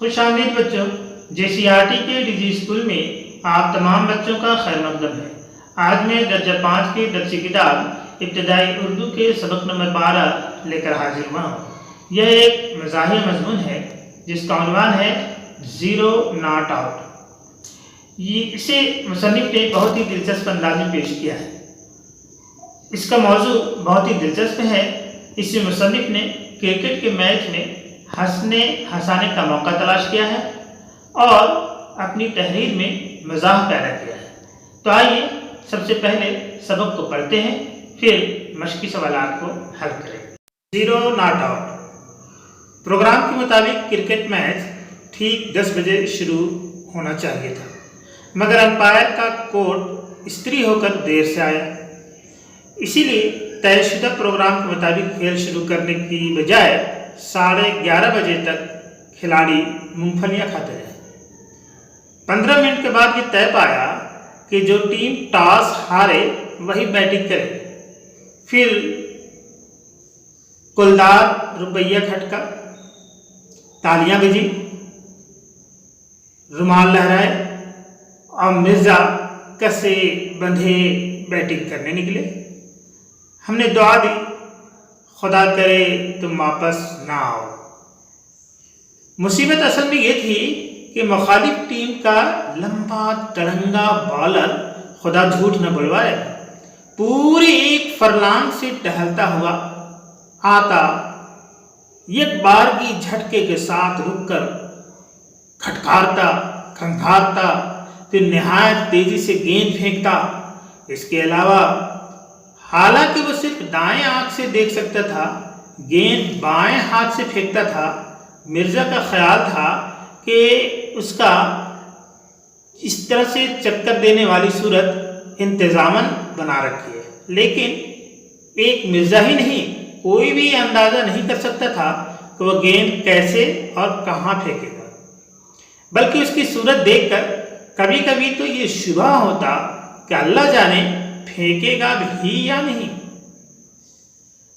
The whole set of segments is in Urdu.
خوش آمدید بچوں، JCRT کے ڈیجی اسکول میں آپ تمام بچوں کا خیر مقدم ہے۔ آج میں درجہ 5 کی درسی کتاب ابتدائی اردو کے سبق نمبر 12 لے کر حاضر ہوا ہوں۔ یہ ایک مزاحیہ مضمون ہے جس کا عنوان ہے زیرو ناٹ آؤٹ۔ اسے مصنف نے بہت ہی دلچسپ انداز میں پیش کیا ہے۔ اس کا موضوع بہت ہی دلچسپ ہے۔ اس میں مصنف نے کرکٹ کے میچ میں ہنسانے کا موقع تلاش کیا ہے اور اپنی تحریر میں مزاح پیدا کیا ہے۔ تو آئیے سب سے پہلے سبق کو پڑھتے ہیں، پھر مشقی سوالات کو حل کریں۔ Zero not out. پروگرام کے مطابق کرکٹ میچ ٹھیک 10 بجے شروع ہونا چاہیے تھا، مگر امپائر کا کوٹ استری ہو کر دیر سے آیا۔ اسی لیے طے شدہ پروگرام کے مطابق کھیل شروع کرنے کی بجائے 11:30 بجے تک کھلاڑی مونگ پھلیاں کھاتے رہے۔ 15 منٹ کے بعد یہ طے پایا کہ جو ٹیم ٹاس ہارے وہی بیٹنگ کرے۔ پھر کلدار روپیہ کھٹکا، تالیاں بجی، رومال لہرائے اور مرزا کسے بندھے بیٹنگ کرنے نکلے۔ ہم نے دعا دی، خدا کرے تم واپس نہ آؤ۔ مصیبت اصل میں یہ تھی کہ مخالف ٹیم کا لمبا تڑنگا بالر، خدا جھوٹ نہ بلوائے، پوری ایک فرلانگ سے ٹہلتا ہوا آتا، ایک بار کی جھٹکے کے ساتھ رک کر کھٹکارتا، کھنگھارتا، پھر نہایت تیزی سے گیند پھینکتا۔ اس کے علاوہ حالانکہ وہ صرف دائیں آنکھ سے دیکھ سکتا تھا، گیند بائیں ہاتھ سے پھینکتا تھا۔ مرزا کا خیال تھا کہ اس کا اس طرح سے چکر دینے والی صورت انتظاماً بنا رکھی ہے، لیکن ایک مرزا ہی نہیں، کوئی بھی اندازہ نہیں کر سکتا تھا کہ وہ گیند کیسے اور کہاں پھینکے گا، بلکہ اس کی صورت دیکھ کر کبھی کبھی تو یہ شبہ ہوتا کہ اللہ جانے پھینکے گا بھی یا نہیں۔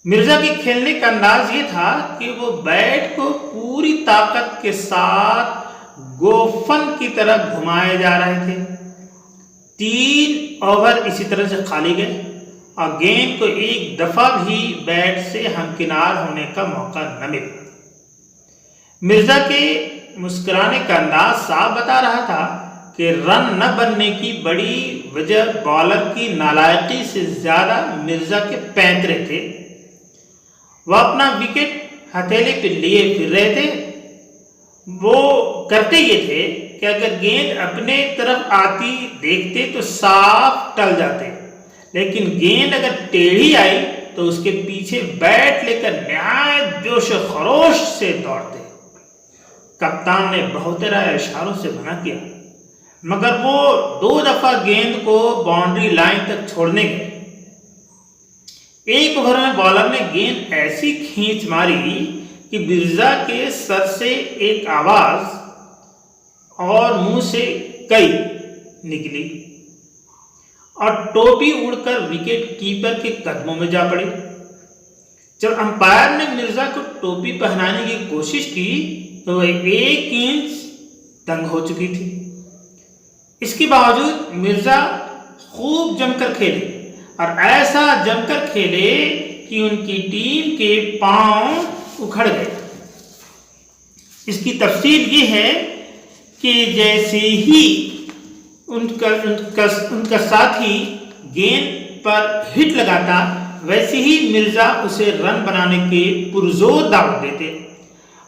مرزا کے کھیلنے کا انداز یہ تھا کہ وہ بیٹ کو پوری طاقت کے ساتھ گوفن کی طرح گھمائے جا رہے تھے۔ 3 اوور اسی طرح سے خالی گئے اور گیند کو ایک دفعہ بھی بیٹ سے ہمکنار ہونے کا موقع نہ ملا۔ مرزا کے مسکرانے کا انداز صاف بتا رہا تھا کہ رن نہ بننے کی بڑی وجہ بالر کی نالائقی سے زیادہ مرزا کے پینترے تھے۔ وہ اپنا وکٹ ہتھیلی پہ لیے پھر رہے تھے۔ وہ کرتے یہ تھے کہ اگر گیند اپنے طرف آتی دیکھتے تو صاف ٹل جاتے، لیکن گیند اگر ٹیڑھی آئی تو اس کے پیچھے بیٹ لے کر نہایت جوش و خروش سے دوڑتے۔ کپتان نے بہت رائے اشاروں سے منع کیا، مگر وہ 2 دفعہ گیند کو باؤنڈری لائن تک چھوڑنے گئے۔ ایک اوور میں بالر نے گیند ایسی کھینچ ماری کہ مرزا کے سر سے ایک آواز اور منہ سے کئی نکلی اور ٹوپی اڑ کر وکٹ کیپر کے قدموں میں جا پڑی۔ جب امپائر نے مرزا کو ٹوپی پہنانے کی کوشش کی تو وہ 1 انچ تنگ ہو چکی تھی۔ اس کے باوجود مرزا خوب جم کر کھیلے اور ایسا جم کر کھیلے کہ ان کی ٹیم کے پاؤں اکھڑ گئے۔ اس کی تفصیل یہ ہے کہ جیسے ہی ان کا ساتھی گیند پر ہٹ لگاتا، ویسے ہی مرزا اسے رن بنانے کے پرزور دعوت دیتے،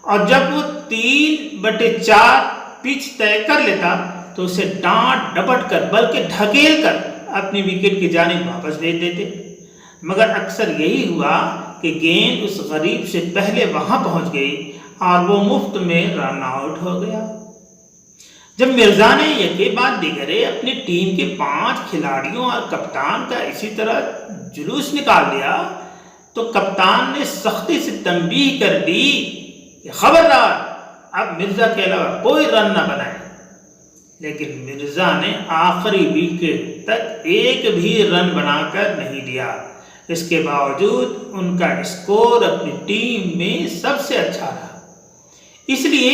اور جب وہ 3/4 پچ طے کر لیتا تو اسے ڈانٹ ڈپٹ کر بلکہ ڈھکیل کر اپنی وکٹ کی جانب واپس بھیج دیتے۔ مگر اکثر یہی ہوا کہ گیند اس غریب سے پہلے وہاں پہنچ گئی اور وہ مفت میں رن آؤٹ ہو گیا۔ جب مرزا نے یکے بعد دیگرے اپنی ٹیم کے 5 کھلاڑیوں اور کپتان کا اسی طرح جلوس نکال دیا تو کپتان نے سختی سے تنبیہ کر دی کہ خبردار، اب مرزا کے علاوہ کوئی رن نہ بنائے۔ لیکن مرزا نے آخری وکٹ تک ایک بھی رن بنا کر نہیں دیا۔ اس کے باوجود ان کا اسکور اپنی ٹیم میں سب سے اچھا رہا۔ اس لیے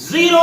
0